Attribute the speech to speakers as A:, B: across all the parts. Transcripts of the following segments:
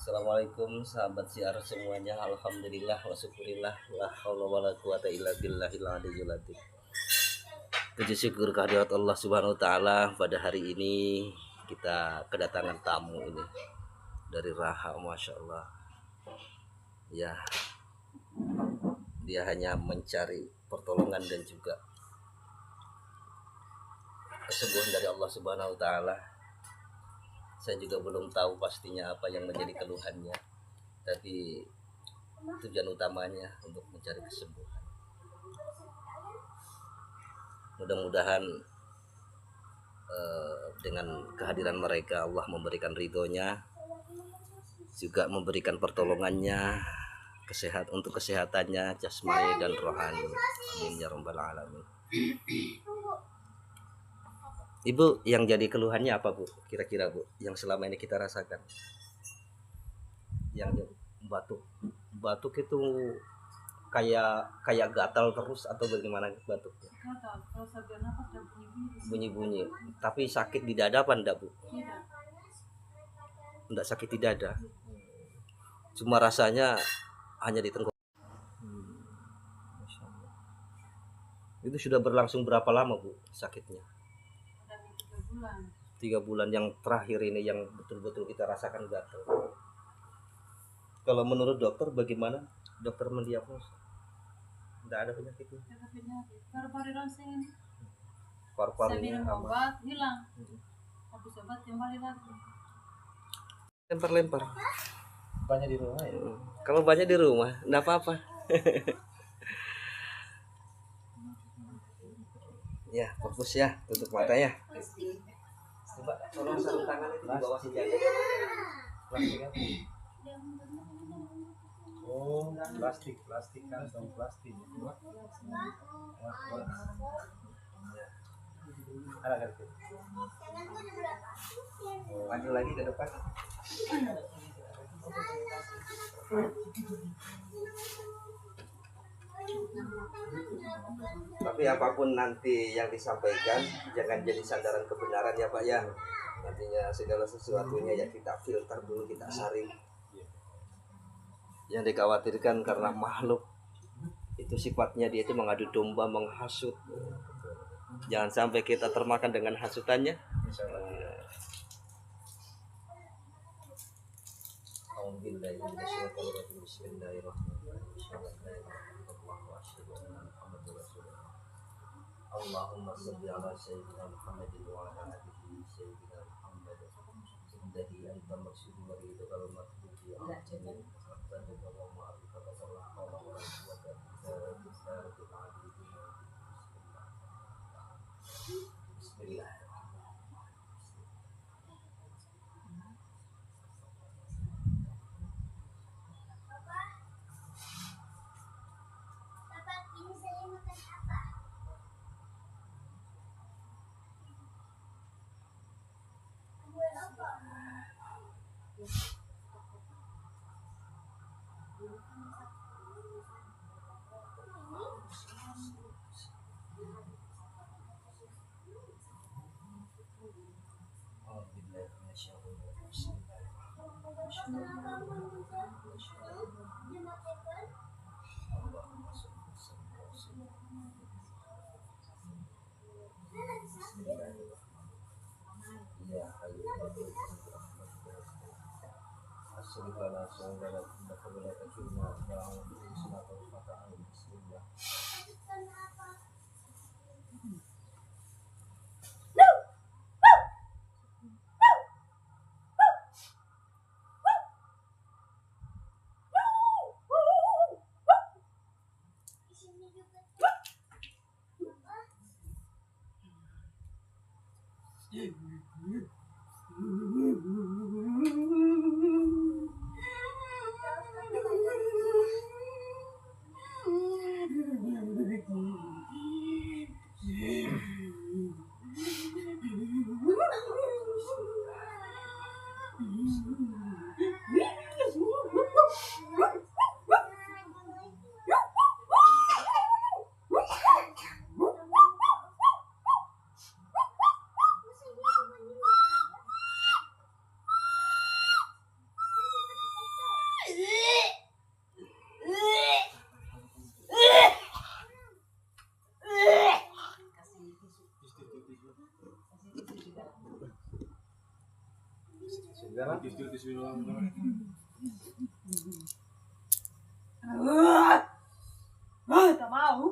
A: Assalamualaikum sahabat siar semuanya. Alhamdulillah wa syukurillah la haula wala quwata illa billahil aliyyil azim. Puji syukur kehadirat Allah Subhanahu wa taala, pada hari ini kita kedatangan tamu ini dari Raha, Masya Allah. Ya, dia hanya mencari pertolongan dan juga kesembuhan dari Allah Subhanahu wa taala. Saya juga belum tahu pastinya apa yang menjadi keluhannya, tapi tujuan utamanya untuk mencari kesembuhan. Mudah-mudahan dengan kehadiran mereka Allah memberikan ridhonya, juga memberikan pertolongannya, untuk kesehatannya jasmani dan rohani. Amin ya rabbal alamin. Ibu, yang jadi keluhannya apa, Bu? Kira-kira, Bu, yang selama ini kita rasakan? Yang batuk. Batuk itu kayak gatal terus atau bagaimana batuknya?
B: Gatal, kalau sambil nafas dan
A: Bunyi-bunyi. Tapi sakit di dada apa enggak, Bu?
B: Tidak.
A: Enggak sakit di dada. Cuma rasanya hanya di tenggorokan. Masya Allah. Itu sudah berlangsung berapa lama, Bu, sakitnya? 3 bulan yang terakhir ini yang betul-betul kita rasakan gatal. Kalau menurut dokter bagaimana? Dokter mendiagnosa tidak ada penyakitnya.
B: Baru-baru langsung ini.
A: Paru-parunya
B: minum obat hilang. Habis obat kembali lagi.
A: Lempar-lempar.
C: Banyak di rumah ya.
A: Kalau banyak di rumah, enggak apa-apa. Ya, fokus ya, tutup matanya. Coba tolong sarung tangan itu di bawah sejadah.
C: Plastik apa? Oh, plastik kantong plastik. Ada kan?
A: Maju lagi ke depan. Tapi apapun nanti yang disampaikan, jangan jadi sandaran kebenaran ya Pak ya. Nantinya segala sesuatunya ya kita filter dulu, kita saring. Yang dikhawatirkan karena makhluk itu sifatnya dia itu mengadu domba, menghasut. Jangan sampai kita termakan dengan hasutannya. Allahumma shalli ala sayyidina Muhammadin wa ala alihi sayyidina Muhammad. Indahi anta maksud wa ridha wal matlubi amin. Rabbana wa ma'rifata wa hawla wa la quwwata illa billah. Bismillah.
B: Tak mau.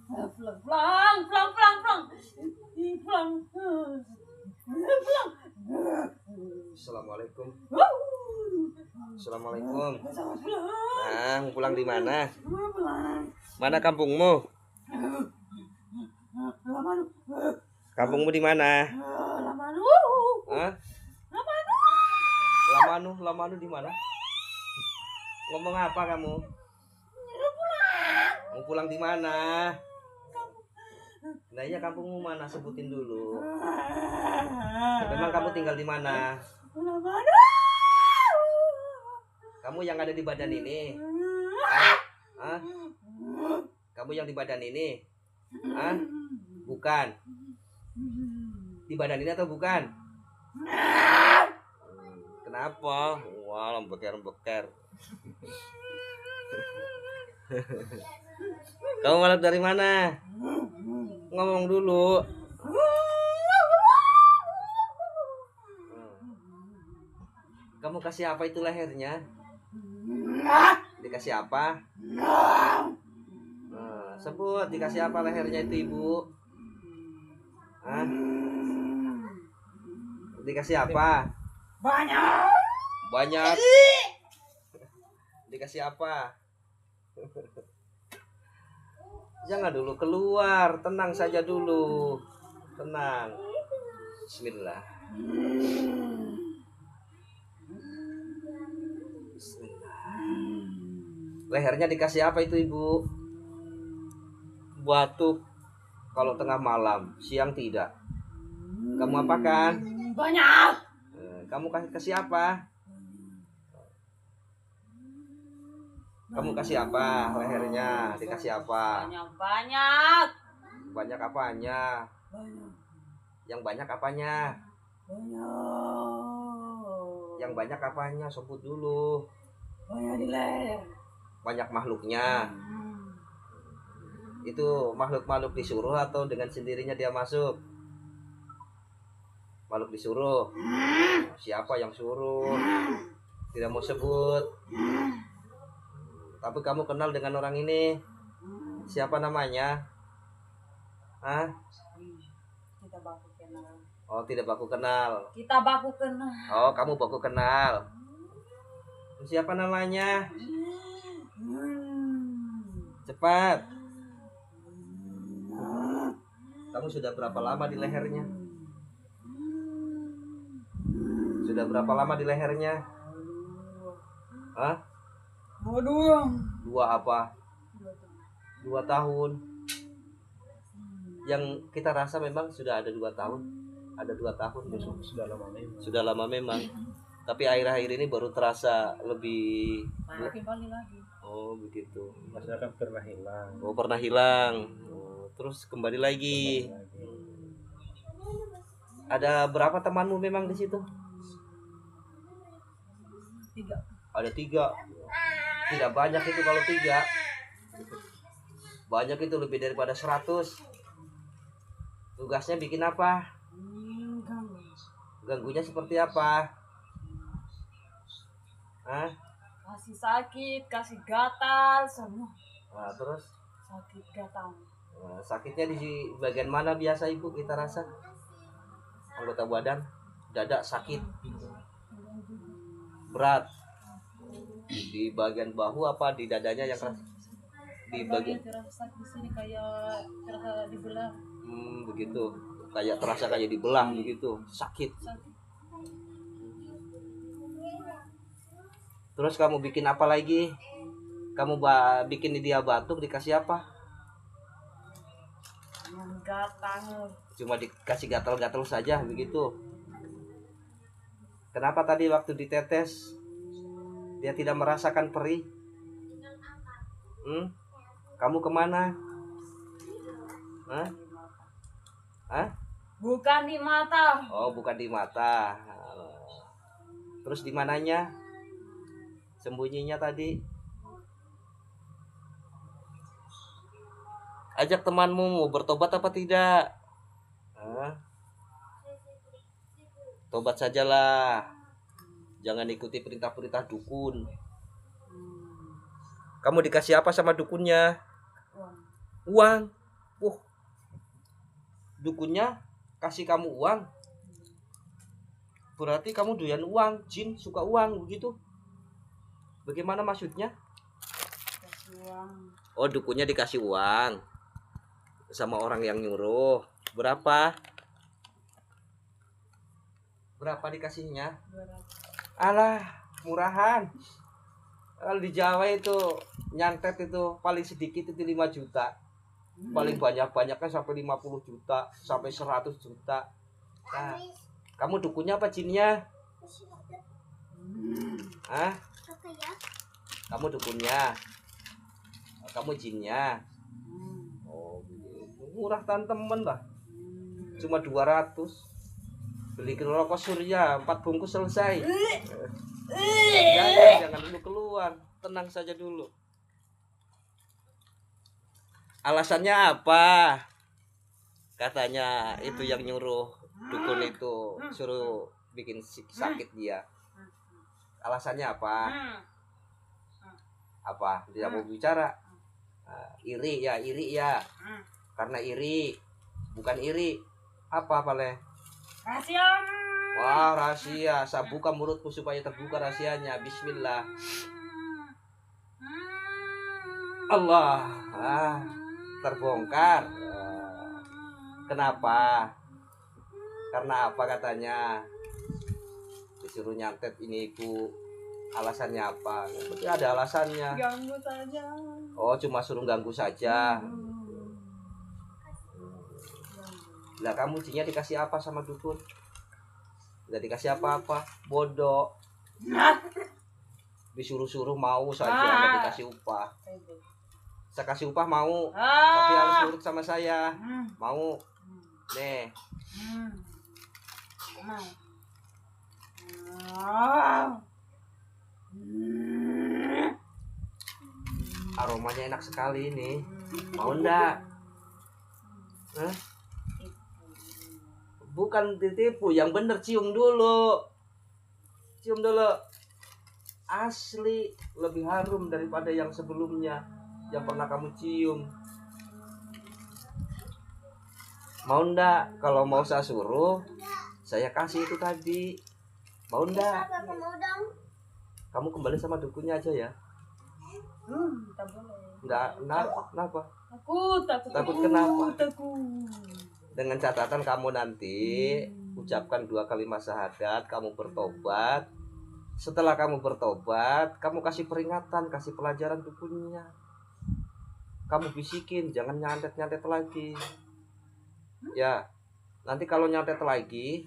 B: Pulang, pulang, pulang, pulang, pulang. Pulang. Pulang.
A: Assalamualaikum.
B: Pulang.
A: Assalamualaikum.
B: Pulang.
A: Nah, mau pulang di mana?
B: Pulang.
A: Mana kampungmu?
B: Lama lu.
A: Kampungmu di mana?
B: Lama lu.
A: Hah?
B: Lama lu.
A: Lamanu di mana? Ngomong apa kamu? Mau pulang di mana? Nah, iya kampungmu mana? Sebutin dulu. Memang kamu tinggal di mana?
B: Lama lu.
A: Kamu yang ada di badan ini? Hah? Kamu yang di badan ini? Hah? Bukan. Di badan ini atau bukan? Kenapa? Wah, lembeker-lembeker. Kamu malam dari mana? Ngomong dulu. Kamu kasih apa itu lehernya? Dikasih apa? Sebut, dikasih apa lehernya itu ibu? Hah? Dikasih apa?
B: Banyak.
A: Banyak. Dikasih apa? Jangan dulu keluar, tenang saja dulu. Tenang. Bismillah. Bismillah. Lehernya dikasih apa itu ibu? Batuk kalau tengah malam, siang tidak. Kamu apakan?
B: Banyak.
A: Kamu kasih apa? Kamu kasih apa lehernya? Dikasih apa?
B: Banyak.
A: Banyak apanya? Yang banyak apanya? Yang banyak apanya? Sebut dulu.
B: Banyak di leher.
A: Banyak makhluknya. Itu makhluk-makhluk disuruh atau dengan sendirinya dia masuk? Makhluk disuruh. Siapa yang suruh? Tidak mau sebut. Tapi kamu kenal dengan orang ini? Siapa namanya? Hah?
B: Kita baku kenal.
A: Oh, tidak baku kenal.
B: Kita baku kenal.
A: Oh, kamu baku kenal. Siapa namanya? Cepat. Kamu sudah berapa lama di lehernya? Sudah berapa lama di lehernya? Hah?
B: Bodoh.
A: 2 apa? 2 tahun. Yang kita rasa memang sudah ada 2 tahun. Ada 2 tahun besok.
C: Sudah lama memang.
A: Sudah lama memang. Tapi akhir-akhir ini baru terasa lebih.
B: Kembali lagi.
A: Oh, begitu.
C: Maksudnya kan pernah hilang.
A: Oh, pernah hilang. Oh, terus kembali lagi. Ada berapa temanmu memang di situ?
B: 3.
A: Ada 3. Tidak banyak itu kalau 3. Banyak itu lebih daripada 100. Tugasnya bikin apa? Ganggunya seperti apa? Hah?
B: Kasih sakit, kasih gatal semua.
A: Nah, terus
B: Sakit gatal.
A: sakitnya di bagian mana biasa ibu kita rasa? Anggota badan, dada sakit, berat. Di bagian bahu apa di dadanya yang keras? Di bagian
B: terasa sakit di sini kayak terasa dibelah.
A: Begitu. Kayak terasa kayak dibelah begitu, sakit. Terus kamu bikin apa lagi? Kamu bikin dia batuk dikasih apa?
B: Gatal.
A: Cuma dikasih gatal-gatal saja begitu. Kenapa tadi waktu ditetes dia tidak merasakan perih? Kamu kemana? Hah? Hah?
B: Bukan di mata.
A: Oh, bukan di mata. Terus di mananya? Sembunyinya tadi. Ajak temanmu mau bertobat apa tidak? Hah? Tobat sajalah. Jangan ikuti perintah-perintah dukun. Kamu dikasih apa sama dukunnya? Uang. Dukunnya kasih kamu uang. Berarti kamu doyan uang, jin suka uang begitu. Bagaimana maksudnya?
B: Kasih uang.
A: Oh, dukunnya dikasih uang sama orang yang nyuruh. Berapa? Berapa dikasihnya?
B: 200.
A: Alah, murahan. Kalau di Jawa itu nyantet itu paling sedikit itu 5 juta. Paling banyak-banyak kan sampai 50 juta, sampai 100 juta. Nah, kamu dukunnya apa jinnya? Hah? Kamu dukunnya? Kamu jinnya? Oh, murah temen lah. Cuma 200. Beli rokok Surya 4 bungkus selesai. Jangan dulu keluar, tenang saja dulu. Alasannya apa? Katanya itu yang nyuruh dukun itu suruh bikin sakit dia. Alasannya apa? Apa? Tidak mau bicara. Iri ya. Karena iri, bukan iri. Apa Pale?
B: Rahasia.
A: Wah, rahasia. Saya buka mulutku supaya terbuka rahasianya. Bismillah. Allah. Terbongkar. Kenapa? Karena apa katanya? Disuruh nyantet ini ibu. Alasannya apa? Berarti ada alasannya.
B: Ganggu saja.
A: Oh, cuma suruh ganggu saja. Lah kamu jinnya dikasih apa sama dukun? Nggak dikasih apa-apa. Bodoh. Disuruh-suruh mau saja, nggak dikasih upah. Saya kasih upah mau, tapi harus nurut sama saya. Mau. Nih. Aromanya enak sekali ini. Mau ndak? Hah? Bukan ditipu, yang bener cium dulu. Cium dulu. Asli lebih harum daripada yang sebelumnya yang pernah kamu cium. Mau ndak? Kalau mau saya suruh, saya kasih itu tadi. Mau ndak? Kamu kembali sama dukunnya aja ya.
B: Tak boleh.
A: Nggak, kenapa? Takut
B: Takut
A: kenapa?
B: Takut.
A: Dengan catatan kamu nanti ucapkan 2 kalimat syahadat, kamu bertobat. Setelah kamu bertobat, kamu kasih peringatan, kasih pelajaran dukunnya. Kamu bisikin, jangan nyantet-nyantet lagi. Ya, nanti kalau nyantet lagi,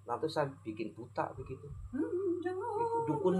A: nanti saya bikin buta begitu.
B: Jangan.
A: Dukun